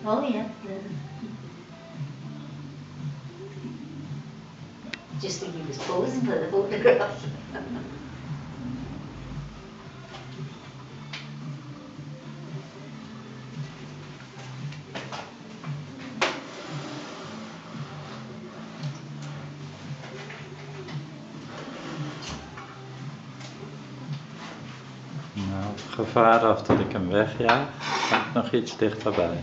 Oh yeah. Just when he was posing for the photograph. Nou, op gevaar af dat ik hem wegjaag, ga ik nog iets dichterbij.